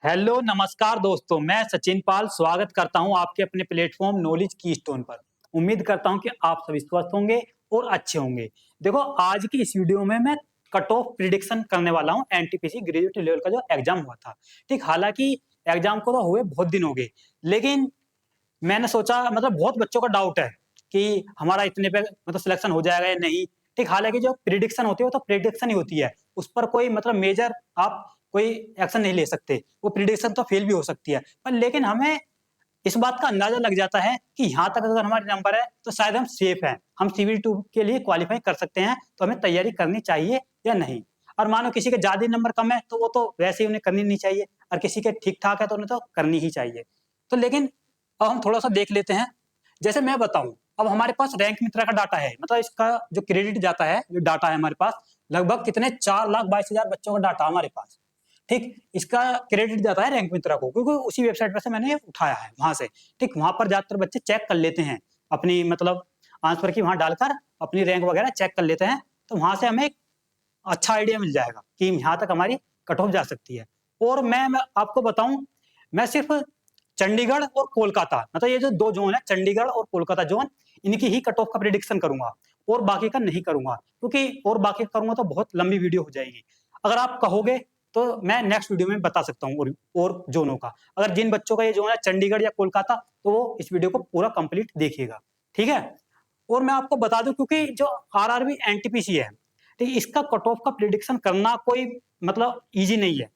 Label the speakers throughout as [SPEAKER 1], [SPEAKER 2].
[SPEAKER 1] Hello नमस्कार दोस्तों, मैं सचिन पाल स्वागत करता हूं आपके अपने प्लेटफॉर्म नॉलेज की स्टोन पर। उम्मीद करता हूं कि आप सभी स्वस्थ होंगे और अच्छे होंगे। देखो, आज की इस वीडियो में मैं कट ऑफ प्रिडिक्शन करने वाला हूं एनटीपीसी ग्रेजुएट लेवल का जो एग्जाम हुआ था। ठीक, हालांकि एग्जाम को तो हुए बहुत दिन हो गए, लेकिन मैंने सोचा बहुत बच्चों का डाउट है कि हमारा इतने पे सिलेक्शन हो जाएगा या नहीं। ठीक, हालांकि जो प्रिडिक्शन होती है वो तो प्रिडिक्शन ही होती है, उस पर कोई मेजर आप कोई एक्शन नहीं ले सकते। वो प्रिडिक्शन तो फेल भी हो सकती है, पर लेकिन हमें इस बात का अंदाजा लग जाता है कि यहाँ तक अगर हमारे नंबर है तो शायद हम सेफ हैं, हम CBT 2 के लिए क्वालिफाई कर सकते हैं, तो हमें तैयारी करनी चाहिए या नहीं। और मानो किसी के ज्यादा नंबर कम है तो वो तो वैसे ही उन्हें करनी नहीं चाहिए, और किसी के ठीक ठाक है तो उन्हें तो करनी ही चाहिए। तो लेकिन अब हम थोड़ा सा देख लेते हैं। जैसे मैं बताऊं, अब हमारे पास रैंक मित्रा का डाटा है, इसका जो क्रेडिट जाता है, जो डाटा है हमारे पास लगभग कितने 4,22,000 बच्चों का डाटा हमारे पास। ठीक, इसका क्रेडिट जाता है रैंक मित्रा को, क्योंकि उसी वेबसाइट पर से मैंने उठाया है वहां से। ठीक, वहां पर ज्यादातर बच्चे चेक कर लेते हैं अपनी आंसर की वहां डालकर अपनी रैंक वगैरह चेक कर लेते हैं, तो वहां से हमें एक अच्छा आइडिया मिल जाएगा कि यहाँ तक हमारी कट ऑफ जा सकती है। और मैं आपको बताऊं, मैं सिर्फ चंडीगढ़ और कोलकाता, ये जो दो जोन है, चंडीगढ़ और कोलकाता जोन, इनकी ही कट ऑफ का प्रिडिक्शन करूंगा, और बाकी का नहीं करूंगा, क्योंकि और बाकी करूंगा तो बहुत लंबी वीडियो हो जाएगी। अगर आप कहोगे तो मैं नेक्स्ट वीडियो में बता सकता हूँ और जोनों का। अगर जिन बच्चों का ये जोन है चंडीगढ़ या कोलकाता, तो वो इस वीडियो को पूरा कंप्लीट देखिएगा, ठीक है। और मैं आपको बता दूं, क्योंकि जो आरआरबी एनटीपीसी है, तो इसका कट ऑफ का प्रिडिक्शन करना कोई इजी नहीं है।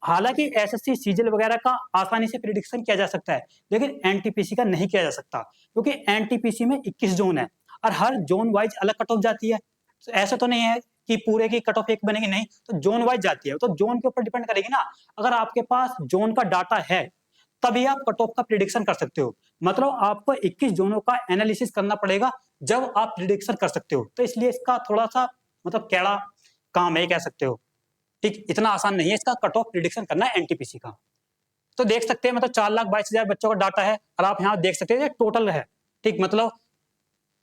[SPEAKER 1] हालांकि एसएससी सीजीएल वगैरह का आसानी से प्रिडिक्शन किया जा सकता है, लेकिन एनटीपीसी का नहीं किया जा सकता, क्योंकि एनटीपीसी में 21 जोन है और हर जोन वाइज अलग कट ऑफ जाती है। तो ऐसा तो नहीं है कि पूरे की कट ऑफ एक बनेगी, नहीं, तो जोन वाइज जाती है, तो जोन के ऊपर डिपेंड करेगी ना। अगर आपके पास जोन का डाटा है तभी आप कट ऑफ का प्रिडिक्शन कर सकते हो, आपको 21 जोनों का एनालिसिस करना पड़ेगा जब आप प्रिडिक्शन कर सकते हो। तो इसलिए इसका थोड़ा सा कैड़ा काम है, कह सकते हो। ठीक, इतना आसान नहीं है इसका कट ऑफ प्रिडिक्शन करना एनटीपीसी का। तो देख सकते हैं 4,22,000 बच्चों का डाटा है, और आप यहाँ देख सकते हैं टोटल है। ठीक,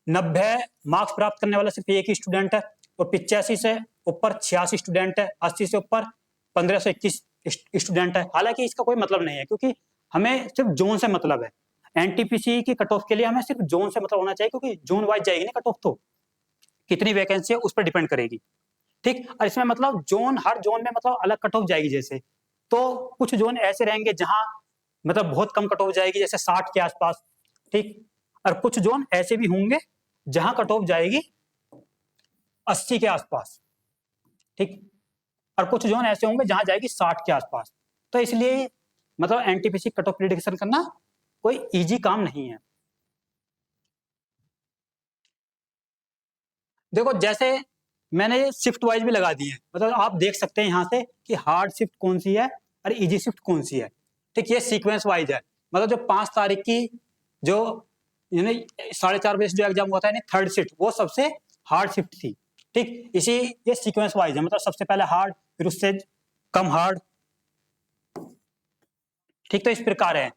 [SPEAKER 1] 90 मार्क्स प्राप्त करने वाला सिर्फ एक ही स्टूडेंट है, और 85 से ऊपर 86 स्टूडेंट है, 80 से ऊपर 1521 स्टूडेंट है। हालांकि इसका कोई मतलब नहीं है, क्योंकि हमें सिर्फ जोन से मतलब है। एनटीपीसी की कट ऑफ के लिए हमें सिर्फ जोन से मतलब होना चाहिए, क्योंकि जोन वाइज जाएगी ना कट ऑफ, तो कितनी वैकेंसी है उस पर डिपेंड करेगी। ठीक, और इसमें जोन, हर जोन में अलग कट ऑफ जाएगी। जैसे तो कुछ जोन ऐसे रहेंगे जहां बहुत कम कट ऑफ जाएगी, जैसे 60 के आसपास। ठीक, और कुछ जोन ऐसे भी होंगे जहां कट ऑफ जाएगी 80 के आसपास। ठीक, और कुछ जोन ऐसे होंगे जहां जाएगी 60 के आसपास। तो इसलिए एनटीपीसी कट ऑफ प्रिडिक्शन करना कोई इजी काम नहीं है। देखो, जैसे मैंने ये शिफ्ट वाइज भी लगा दी है, आप देख सकते हैं यहाँ से कि हार्ड शिफ्ट कौन सी है और इजी शिफ्ट कौन सी है। ठीक, ये सीक्वेंस वाइज है। जो 5 तारीख की जो 4:30 बजे जो एग्जाम हुआ था, यानी थर्ड शिफ्ट, वो सबसे हार्ड शिफ्ट थी। ठीक, इसी ये सीक्वेंस वाइज है, सबसे पहले हार्ड, फिर उससे कम हार्ड। ठीक, तो इस प्रकार है।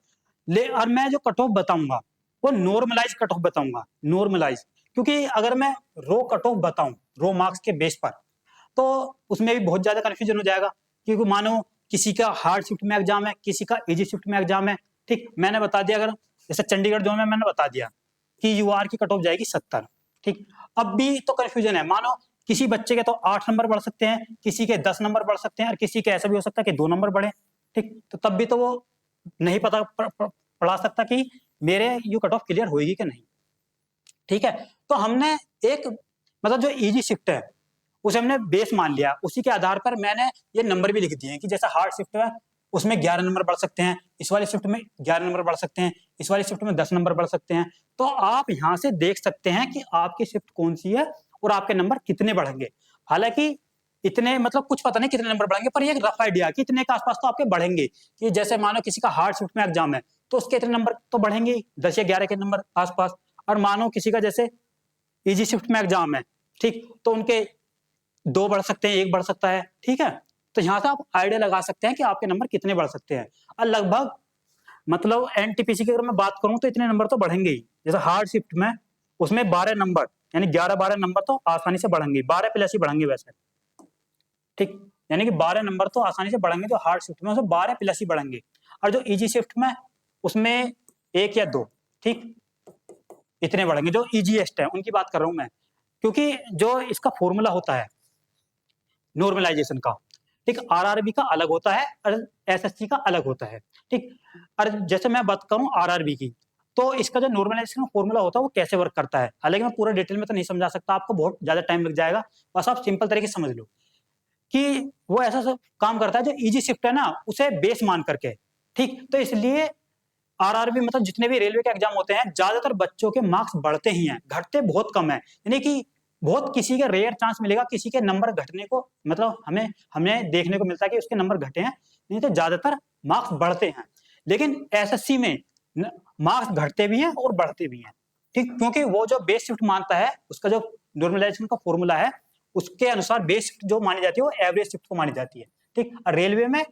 [SPEAKER 1] और मैं जो कट ऑफ बताऊंगा वो नॉर्मलाइज कट ऑफ बताऊंगा, नॉर्मलाइज। क्योंकि अगर मैं रो कट ऑफ बताऊं, रो मार्क्स के बेस पर, तो उसमें भी बहुत ज्यादा कंफ्यूजन हो जाएगा। क्योंकि मानो किसी का हार्ड शिफ्ट में एग्जाम है, किसी का इजी शिफ्ट में एग्जाम है। ठीक, मैंने बता दिया, अगर जैसे चंडीगढ़ जो में मैंने बता दिया कि यूआर की कट ऑफ जाएगी 70। ठीक, अब भी तो कंफ्यूजन है। मानो किसी बच्चे के तो 8 नंबर बढ़ सकते हैं, किसी के 10 नंबर बढ़ सकते हैं, और किसी के ऐसा भी हो सकता है कि 2 नंबर बढ़े। ठीक, तो तब भी तो वो नहीं पढ़ा सकता कि मेरे यू कट ऑफ क्लियर होगी कि नहीं। ठीक है, तो हमने एक जो इजी शिफ्ट है उसे हमने बेस मान लिया, उसी के आधार पर मैंने ये नंबर भी लिख दिए हैं कि जैसा हार्ड शिफ्ट है उसमें 11 नंबर बढ़ सकते हैं, इस वाली शिफ्ट में 11 नंबर बढ़ सकते हैं, इस वाली शिफ्ट में 10 नंबर बढ़ सकते हैं। तो आप यहां से देख सकते हैं कि आपकी शिफ्ट कौन सी है और आपके नंबर कितने बढ़ेंगे। हालांकि इतने कुछ पता नहीं कितने नंबर बढ़ेंगे, पर ये रफ आइडिया कि इतने के आसपास तो आपके बढ़ेंगे। कि जैसे मानो किसी का हार्ड शिफ्ट में एग्जाम है तो उसके इतने नंबर तो बढ़ेंगे, 10 या 11 के नंबर आसपास। और मानो किसी का जैसे इजी शिफ्ट में एग्जाम है, ठीक, तो उनके 2 बढ़ सकते हैं, 1 बढ़ सकता है। ठीक है, तो यहां से आप आइडिया लगा सकते हैं कि आपके नंबर कितने बढ़ सकते हैं। और लगभग एनटीपीसी की अगर मैं बात करूं तो इतने नंबर तो बढ़ेंगे ही। जैसे हार्ड शिफ्ट में उसमें 12 नंबर, यानी 11-12 नंबर तो आसानी से बढ़ेंगे, 12 प्लस ही बढ़ेंगे वैसे। ठीक, यानी कि 12 नंबर तो आसानी से बढ़ेंगे, जो हार्ड शिफ्ट में उसमें 12 प्लस ही बढ़ेंगे, और जो इजी शिफ्ट में उसमें 1 या 2, ठीक, इतने बढ़ेंगे। जो इजीएस्ट है उनकी बात कर रहा हूं मैं, क्योंकि जो इसका फॉर्मूला होता है नॉर्मलाइजेशन का, ठीक, आरआरबी का अलग होता है और एसएससी का अलग होता है, ठीक। और जैसे मैं बात करूं आरआरबी की, तो इसका जो नॉर्मलाइजेशन फॉर्मूला होता है वो कैसे वर्क करता है, हालांकि मैं पूरा डिटेल में तो नहीं समझा सकता, आपको बहुत ज्यादा टाइम लग जाएगा, बस आप सिंपल तरीके से समझ लो कि वो ऐसा सब काम करता है, जो इजी शिफ्ट है ना उसे बेस मान करके, ठीक। तो इसलिए आरआरबी मतलब जितने भी रेलवे के एग्जाम होते हैं, ज्यादातर बच्चों के मार्क्स बढ़ते ही हैं, घटते बहुत कम है, यानी कि बहुत किसी के रेयर चांस मिलेगा किसी के नंबर घटने को, मतलब हमें हमें देखने को मिलता है कि उसके नंबर घटे हैं, नहीं तो ज्यादातर मार्क्स बढ़ते हैं। लेकिन एसएससी में मार्क्स घटते भी हैं और बढ़ते भी हैं, ठीक, क्योंकि वो जो बेस शिफ्ट मानता है, उसका जो नॉर्मलाइजेशन का फॉर्मूला है, उसके अनुसार बेस शिफ्ट जो मानी जाती है वो एवरेज शिफ्ट को मानी जाती है, ठीक। और रेलवे में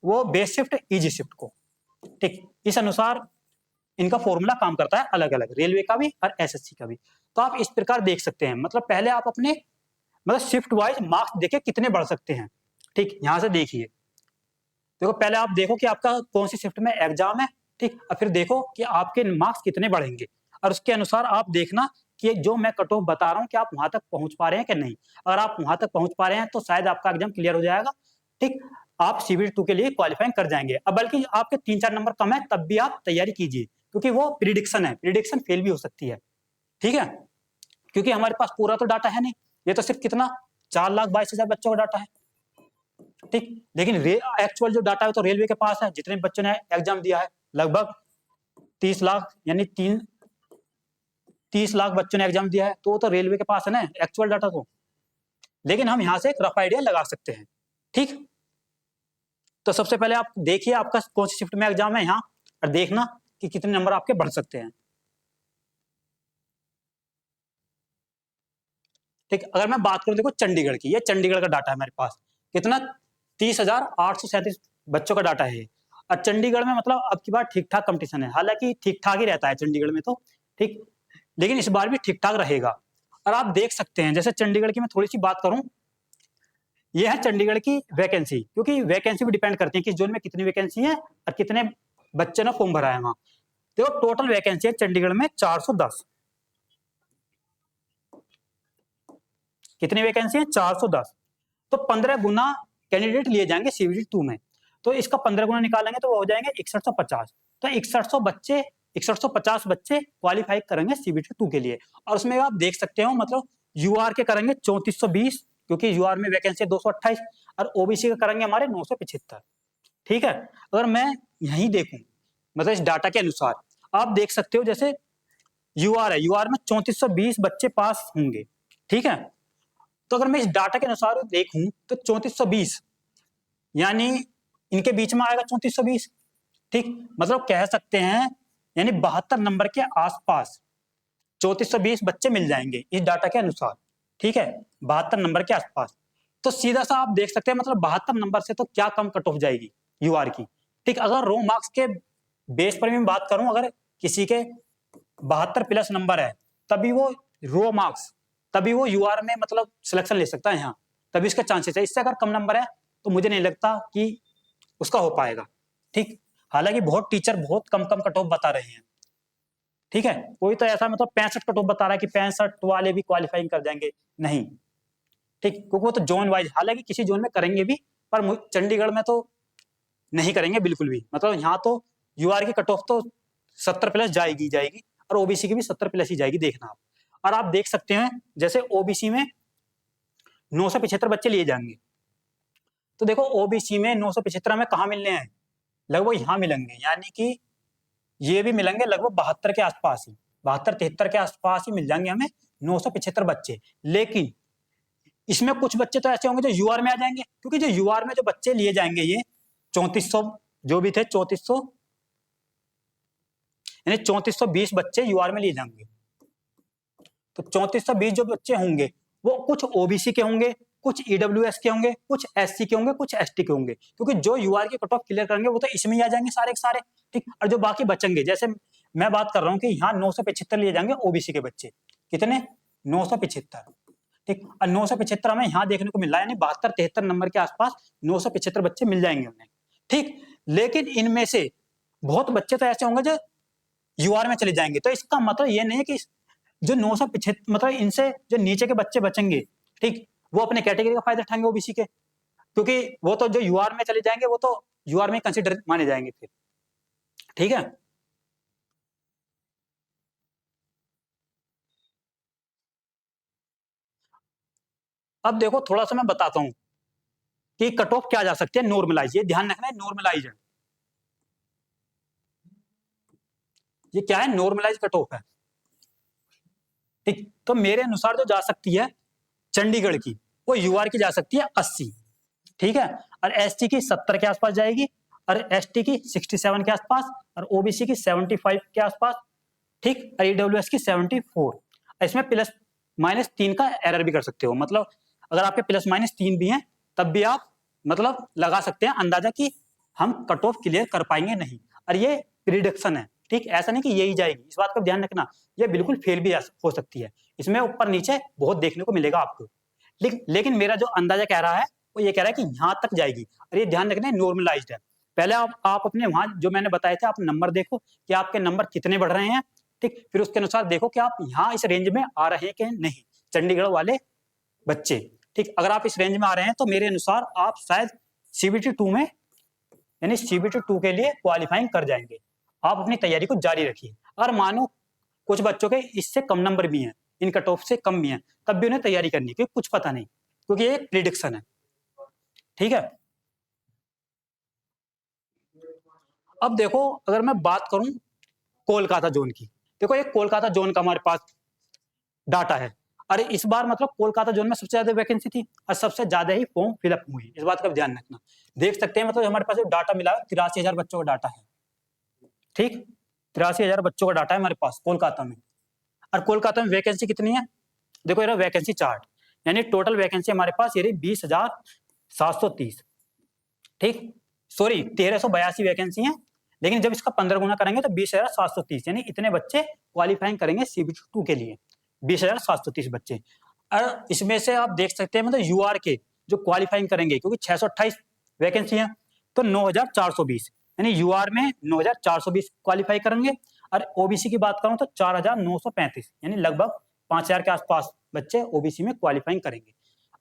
[SPEAKER 1] वो बेस शिफ्ट इजी शिफ्ट को, ठीक, इस अनुसार इनका फॉर्मूला काम करता है अलग अलग, रेलवे का भी और एसएससी का भी। तो आप इस प्रकार देख सकते हैं, मतलब पहले आप अपने मतलब शिफ्ट वाइज मार्क्स देखे कितने बढ़ सकते हैं, ठीक, यहां से देखिए, देखो पहले आप देखो कि आपका कौन सी शिफ्ट में एग्जाम है, ठीक, और फिर देखो कि आपके मार्क्स कितने बढ़ेंगे, और उसके अनुसार आप देखना कि जो मैं कट ऑफ बता रहा हूं कि आप वहां तक पहुंच पा रहे हैं कि नहीं। अगर आप वहां तक पहुंच पा रहे हैं तो शायद आपका एग्जाम क्लियर हो जाएगा, ठीक, आप सीबीटी 2 के लिए क्वालिफाइंग कर जाएंगे। अब बल्कि आपके 3-4 नंबर कम है तब भी आप तैयारी कीजिए, क्योंकि वो प्रिडिक्शन है, प्रिडिक्शन फेल भी हो सकती है, ठीक है, क्योंकि हमारे पास पूरा तो डाटा है नहीं, ये तो सिर्फ कितना 4,22,000 बच्चों का डाटा है, ठीक। लेकिन एक्चुअल जो डाटा है तो रेलवे के पास है, जितने बच्चों ने एग्जाम दिया है लगभग 30 लाख, यानी 30 लाख बच्चों ने एग्जाम दिया है, तो वो तो रेलवे के पास है ना एक्चुअल डाटा तो। लेकिन हम यहाँ से एक रफ आइडिया लगा सकते हैं, ठीक। तो सबसे पहले आप देखिए आपका कौन सी शिफ्ट में एग्जाम है यहाँ, और देखना कि कितने नंबर आपके बढ़ सकते हैं, ठीक। अगर मैं बात करूं देखो चंडीगढ़ की, ये चंडीगढ़ का डाटा है मेरे पास, कितना 30,837 बच्चों का डाटा है। और चंडीगढ़ में मतलब अब की बार ठीक ठाक कंपटीशन है, हालांकि ठीक ठाक ही रहता है चंडीगढ़ में तो, ठीक, लेकिन इस बार भी ठीक ठाक रहेगा। और आप देख सकते हैं, जैसे चंडीगढ़ की मैं थोड़ी सी बात करूं, ये है चंडीगढ़ की वैकेंसी, क्योंकि वैकेंसी भी डिपेंड करती है किस जोन में कितनी वैकेंसी है और कितने बच्चे ने फॉर्म भरा है वहां। देखो टोटल वैकेंसी है चंडीगढ़ में 410, कितनी वैकेंसी है 410, तो 15 गुना कैंडिडेट लिए जाएंगे सीबीटी 2 में, तो इसका 15 गुना निकालेंगे तो वो हो जाएंगे 6150, तो 6150 बच्चे क्वालिफाई करेंगे सीबीटी 2 के लिए। और उसमें आप देख सकते हो मतलब यूआर के करेंगे 3420, क्योंकि यूआर में वैकेंसी है 228, और ओबीसी का करेंगे हमारे 975, ठीक है। अगर मैं यही देखूं मतलब इस डाटा के अनुसार, आप देख सकते हो जैसे यूआर है, यूआर में 3420 बच्चे पास होंगे, ठीक है। तो अगर मैं इस डाटा के अनुसार देखूं तो 3420 यानी इनके बीच में आएगा 3420, ठीक, मतलब कह सकते हैं यानी 72 नंबर के आसपास 3420 बच्चे मिल जाएंगे इस डाटा के अनुसार, ठीक है, 72 नंबर के आसपास। तो सीधा सा आप देख सकते हैं मतलब 72 नंबर से तो क्या कम कट ऑफ जाएगी यूआर की, ठीक। अगर रो मार्क्स के बेस पर भी मैं बात करूं, अगर किसी के 72 प्लस नंबर है तभी वो रो मार्क्स, तभी वो यूआर में मतलब सिलेक्शन ले सकता है यहाँ, तभी इसका चांसेस है। इससे अगर कम नंबर है तो मुझे नहीं लगता कि उसका हो पाएगा, ठीक। हालांकि बहुत टीचर बहुत कम कम कट ऑफ बता रहे हैं, ठीक है, कोई तो ऐसा मतलब 65 कट ऑफ बता रहा है कि 65 वाले भी क्वालिफाइंग कर जाएंगे, नहीं, ठीक, क्योंकि वो तो जोन वाइज, हालांकि किसी जोन में करेंगे भी, पर चंडीगढ़ में तो नहीं करेंगे बिल्कुल भी, मतलब यहाँ तो यूआर की कट ऑफ तो 70 प्लस जाएगी जाएगी, और ओबीसी की भी 70 प्लस ही जाएगी, देखना आप। और आप देख सकते हैं जैसे ओबीसी में 975 बच्चे लिए जाएंगे, तो देखो ओबीसी में 975 में कहा मिलने हैं, लगभग यहाँ मिलेंगे, यानी कि ये भी मिलेंगे लगभग 72 के आसपास ही, 72-73 के आसपास ही मिल जाएंगे हमें 975 बच्चे। लेकिन इसमें कुछ बच्चे तो ऐसे होंगे जो यूआर में आ जाएंगे, क्योंकि जो यूआर में जो बच्चे लिए जाएंगे ये 3400 जो भी थे 3400 यानी 3420 बच्चे यूआर में लिए जाएंगे। तो 3420 जो बच्चे होंगे वो कुछ ओबीसी के होंगे, कुछ ईडब्ल्यूएस के होंगे, कुछ एससी के होंगे, कुछ एसटी के होंगे, क्योंकि जो यूआर की कट ऑफ क्लियर करेंगे वो तो इसमें ही आ जाएंगे सारे के सारे, ठीक। और जो बाकी बचेंगे, जैसे मैं बात कर रहा हूँ कि यहाँ 975 लिए जाएंगे ओबीसी के बच्चे, कितने 975, ठीक। और 975 हमें यहाँ देखने को मिल रहा है, यानी 72-73 नंबर के आसपास 975 बच्चे मिल जाएंगे उन्हें। ठीक। लेकिन इनमें से बहुत बच्चे तो ऐसे होंगे जो यूआर में चले जाएंगे, तो इसका मतलब ये नहीं है कि जो 975 मतलब इनसे जो नीचे के बच्चे बचेंगे, ठीक, वो अपने कैटेगरी का फायदा उठाएंगे ओबीसी के, क्योंकि वो तो जो यूआर में चले जाएंगे वो तो यूआर में कंसिडर माने जाएंगे फिर। ठीक है। अब देखो थोड़ा सा मैं बताता हूं कि कट ऑफ क्या जा सकती है, नॉर्मलाइज, ये ध्यान रखना है, नॉर्मलाइज है। ये क्या है, नॉर्मलाइज कट ऑफ है। ठीक। तो मेरे अनुसार जो जा सकती है चंडीगढ़ की, वो यूआर की जा सकती है 80। ठीक है। और एसटी की 70 के आसपास जाएगी, और एसटी की 67 के आसपास, और ओबीसी की 75 के आसपास। ठीक। और ईडब्ल्यूएस की 74। इसमें प्लस माइनस 3 का एरर भी कर सकते हो, मतलब अगर आपके प्लस माइनस 3 भी हैं तब भी आप मतलब लगा सकते हैं अंदाजा कि हम कट ऑफ क्लियर कर पाएंगे नहीं। और ये प्रिडिक्शन है, ठीक, ऐसा नहीं कि यही जाएगी, इस बात का ध्यान रखना, ये बिल्कुल फेल भी हो सकती है, इसमें ऊपर नीचे बहुत देखने को मिलेगा आपको। लेकिन मेरा जो अंदाजा कह रहा है वो ये कह रहा है कि यहाँ तक जाएगी। और ये ध्यान रखना है नॉर्मलाइज्ड है। पहले आप अपने वहां जो मैंने बताए थे आप नंबर देखो कि आपके नंबर कितने बढ़ रहे हैं। ठीक। फिर उसके अनुसार देखो कि आप यहाँ इस रेंज में आ रहे हैं कि नहीं, चंडीगढ़ वाले बच्चे। ठीक। अगर आप इस रेंज में आ रहे हैं तो मेरे अनुसार आप शायद सीबीटी 2 में, यानी सीबीटी 2 के लिए क्वालिफाइंग कर जाएंगे। आप अपनी तैयारी को जारी रखिए। अगर मानो कुछ बच्चों के इससे कम नंबर भी हैं, इन कट ऑफ से कम भी हैं, तब भी उन्हें तैयारी करनी है, क्योंकि कुछ पता नहीं, क्योंकि ये प्रिडिक्शन है। ठीक है। अब देखो अगर मैं बात करूं कोलकाता जोन की, देखो ये कोलकाता जोन का हमारे पास डाटा है। अरे इस बार मतलब कोलकाता जोन में सबसे ज्यादा वैकेंसी थी और सबसे ज्यादा ही फॉर्म फिलअप हुई, इस बात का ध्यान रखना। देख सकते हैं मतलब हमारे पास जो डाटा मिला 83,000 बच्चों का डाटा है। ठीक। 83,000 बच्चों का डाटा है हमारे पास कोलकाता में। और कोलकाता में वैकेंसी कितनी है, देखो ये वैकेंसी चार्ट, यानी टोटल वैकेंसी हमारे पास ये रही 20,730। ठीक। सॉरी 1,382 वैकेंसी है, लेकिन जब इसका 15 गुना करेंगे तो 20,730, यानी इतने बच्चे क्वालिफाइंग करेंगे सीबीटी 2 के लिए, 20,730 बच्चे। और इसमें से आप देख सकते हैं मतलब यूआर के जो क्वालिफाइंग करेंगे, क्योंकि 628 वैकेंसी है, तो 9,420, यानी यूआर में 9,420 क्वालिफाई करेंगे। और ओबीसी की बात करूं तो 4,935, यानी लगभग 5,000 के आसपास बच्चे ओबीसी में क्वालिफाइंग करेंगे।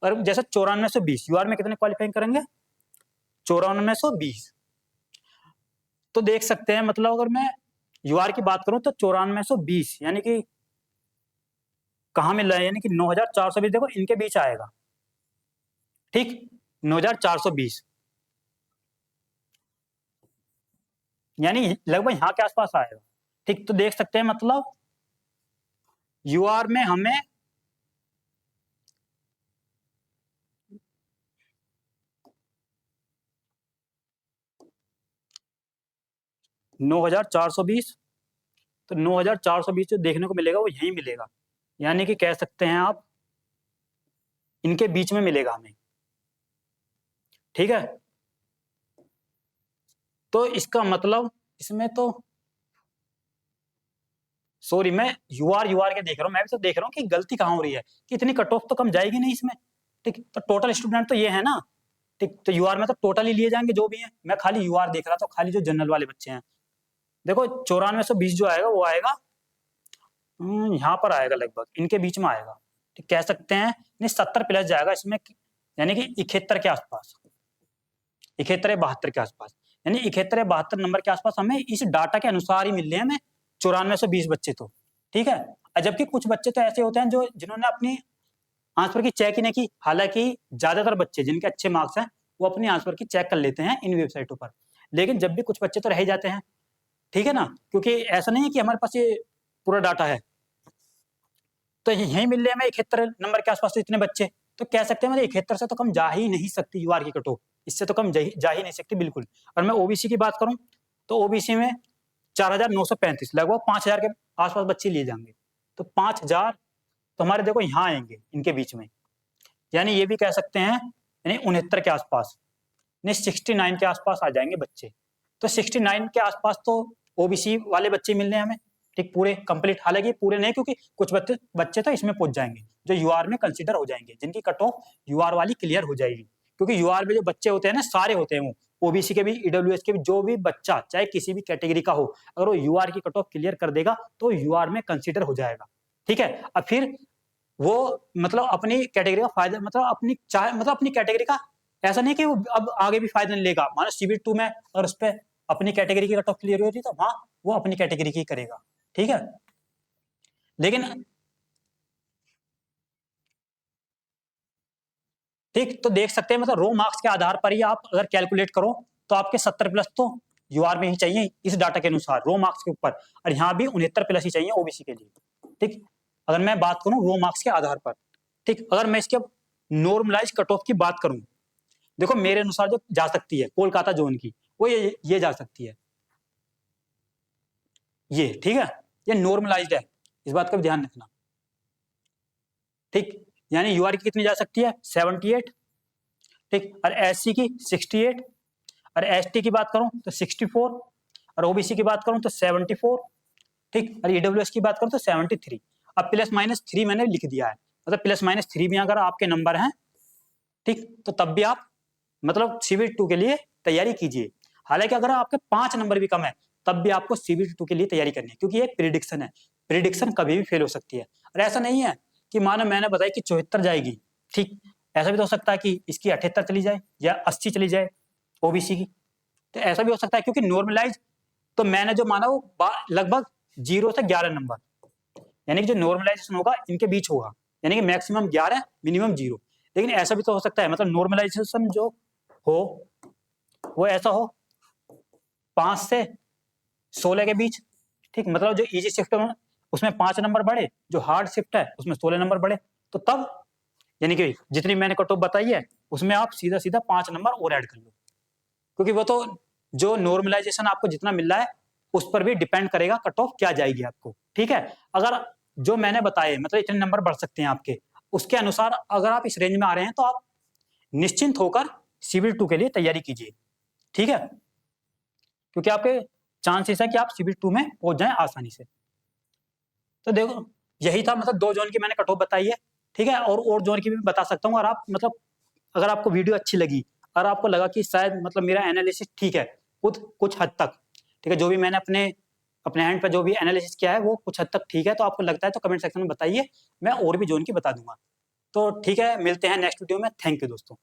[SPEAKER 1] और जैसे 9420 यूआर में कितने क्वालिफाइंग करेंगे, 9420। तो देख सकते हैं मतलब अगर मैं यूआर की बात करूं तो 9420, यानी कि कहां मिल रहा है, यानी कि 9,420 देखो इनके बीच आएगा। ठीक। 9,420, यानी लगभग यहां के आसपास आएगा। ठीक। तो देख सकते हैं मतलब यूआर में हमें 9,420, तो 9,420 जो देखने को मिलेगा वो यही मिलेगा, यानी कि कह सकते हैं आप इनके बीच में मिलेगा हमें। ठीक है। तो इसका मतलब इसमें तो सॉरी मैं यूआर यूआर के देख रहा हूं, मैं भी तो देख रहा हूं कि गलती कहां हो रही है, कि इतनी कट ऑफ तो कम जाएगी नहीं इसमें। ठीक। तो टोटल स्टूडेंट तो ये है ना। ठीक। तो यूआर में तो टोटल ही लिए जाएंगे जो भी है, मैं खाली यूआर देख रहा था, खाली जो जनरल वाले बच्चे हैं। देखो 9420 जो आएगा वो आएगा यहाँ पर आएगा, लगभग इनके बीच में आएगा। ठीक। कह सकते हैं नहीं 70 प्लस जाएगा इसमें, यानी कि 71 के आसपास, 71 या 72 के आसपास, यानी 71 या 72 नंबर के आसपास हमें इस डाटा के अनुसार ही मिल रहे हैं हमें 9420 बच्चे तो। ठीक है। और जबकि कुछ बच्चे तो ऐसे होते हैं जो जिन्होंने अपनी आंसर की चेक ही नहीं की, हालांकि ज्यादातर बच्चे जिनके अच्छे मार्क्स हैं वो अपनी आंसर की चेक कर लेते हैं इन वेबसाइटों पर, लेकिन जब भी कुछ बच्चे तो रह ही जाते हैं। ठीक है ना, क्योंकि ऐसा नहीं है कि हमारे पास ये पूरा डाटा है। तो यही मिल रहे हैं हमें 71 नंबर के आसपास तो इतने बच्चे, तो कह सकते हैं मतलब 71 से तो कम जा ही नहीं सकती यूआर की कट ऑफ, इससे तो कम जा ही नहीं सकती बिल्कुल। और मैं ओबीसी की बात करूं तो ओबीसी में 4,935, लगभग 5,000 के आसपास बच्चे लिए जाएंगे। तो 5,000 तो हमारे देखो यहाँ आएंगे इनके बीच में, यानी ये भी कह सकते हैं यानी 69 के आसपास, यानी 69 के आसपास आ जाएंगे बच्चे। तो 69 के आसपास तो ओबीसी वाले बच्चे मिल रहे हैं हमें, ठीक, पूरे कंप्लीट, हालांकि पूरे नहीं, क्योंकि कुछ बच्चे तो इसमें पहुंच जाएंगे जो यूआर में कंसीडर हो जाएंगे, जिनकी कट ऑफ यूआर वाली क्लियर हो जाएगी, क्योंकि यूआर में जो बच्चे होते हैं ना, सारे होते हैं वो, ओबीसी के भी, ईडब्ल्यूएस के भी, जो भी बच्चा चाहे किसी भी कैटेगरी का हो, अगर वो यूआर की कट ऑफ क्लियर कर देगा तो यूआर में कंसीडर हो जाएगा। ठीक है, अब फिर वो मतलब अपनी कैटेगरी का फायदा, मतलब अपनी चाहे, मतलब अपनी कैटेगरी का, ऐसा नहीं कि वो अब आगे भी फायदा नहीं लेगा, मानो सीबीटी 2 में और उस पर अपनी कैटेगरी की कट ऑफ क्लियर होती तो वहां वो अपनी कैटेगरी की करेगा। ठीक है, लेकिन ठीक, तो देख सकते हैं मतलब रो मार्क्स के आधार पर ही आप अगर कैलकुलेट करो तो आपके 70 प्लस तो यूआर में ही चाहिए इस डाटा के अनुसार, रो मार्क्स के ऊपर, और यहाँ भी 69 प्लस ही चाहिए ओबीसी के लिए। ठीक, अगर मैं बात करूं रो मार्क्स के आधार पर। ठीक, अगर मैं इसके नॉर्मलाइज कट ऑफ की बात करूं, देखो मेरे अनुसार जो जा सकती है कोलकाता जोन की, वो ये जा सकती है, ये, ठीक है, ये नॉर्मलाइज्ड है, इस बात का भी ध्यान रखना। ठीक, यानी यूआर की कितनी जा सकती है, 78। ठीक, और एससी की 68, और एसटी की बात करूं तो 64, और ओबीसी की बात करूं तो 74। ठीक, और ईडब्ल्यूएस की बात करूं तो 73। अब प्लस माइनस 3 मैंने लिख दिया है, मतलब प्लस माइनस 3 भी अगर आपके नंबर हैं, ठीक, तो तब भी आप मतलब सीबीटी 2 के लिए तैयारी कीजिए। हालांकि अगर आपके 5 नंबर भी कम है तब भी आपको सीबीटी 2 के लिए तैयारी करनी है, क्योंकि ये प्रिडिक्शन है, प्रिडिक्शन कभी भी फेल हो सकती है। और ऐसा नहीं है कि मानो मैंने बताया कि 74 जाएगी, ठीक, ऐसा भी तो हो सकता है कि इसकी 78 चली जाए या 80 चली जाए ओबीसी की, तो ऐसा भी हो सकता है, क्योंकि नॉर्मलाइज तो मैंने जो माना वो लगभग 0 से 11 नंबर, यानी कि जो नॉर्मलाइजेशन होगा इनके बीच होगा, यानी कि मैक्सिमम 11 मिनिमम 0। लेकिन ऐसा भी तो हो सकता है मतलब नॉर्मलाइजेशन जो हो वो ऐसा हो 5 से 16 के बीच। ठीक, मतलब जो इजी शिफ्ट है उसमें 5 नंबर बढ़े, जो हार्ड शिफ्ट है उसमें 16 नंबर बढ़े, तो तब यानी कि जितनी मैंने कट ऑफ बताई है उसमें आप सीधा सीधा 5 नंबर और ऐड कर लो, क्योंकि वो तो जो नॉर्मलाइजेशन आपको जितना मिल रहा है उस पर भी डिपेंड करेगा कट ऑफ क्या जाएगी आपको। ठीक है, अगर जो मैंने बताए मतलब इतने नंबर बढ़ सकते हैं आपके, उसके अनुसार अगर आप इस रेंज में आ रहे हैं तो आप निश्चिंत होकर सीबीटी 2 के लिए तैयारी कीजिए। ठीक है, क्योंकि आपके चांसेस है कि आप सीबीटी 2 में पहुंच जाएं आसानी से। तो देखो यही था, मतलब 2 जोन की मैंने कट ऑफ बताई है। ठीक है, और जोन की भी बता सकता हूँ, और आप मतलब अगर आपको वीडियो अच्छी लगी, अगर आपको लगा कि शायद मतलब मेरा एनालिसिस ठीक है कुछ हद तक, ठीक है, जो भी मैंने अपने हैंड पर जो भी एनालिसिस किया है वो कुछ हद तक ठीक है, तो आपको लगता है तो कमेंट सेक्शन में बताइए, मैं और भी जोन की बता दूंगा। तो ठीक है, मिलते हैं नेक्स्ट वीडियो में। थैंक यू दोस्तों।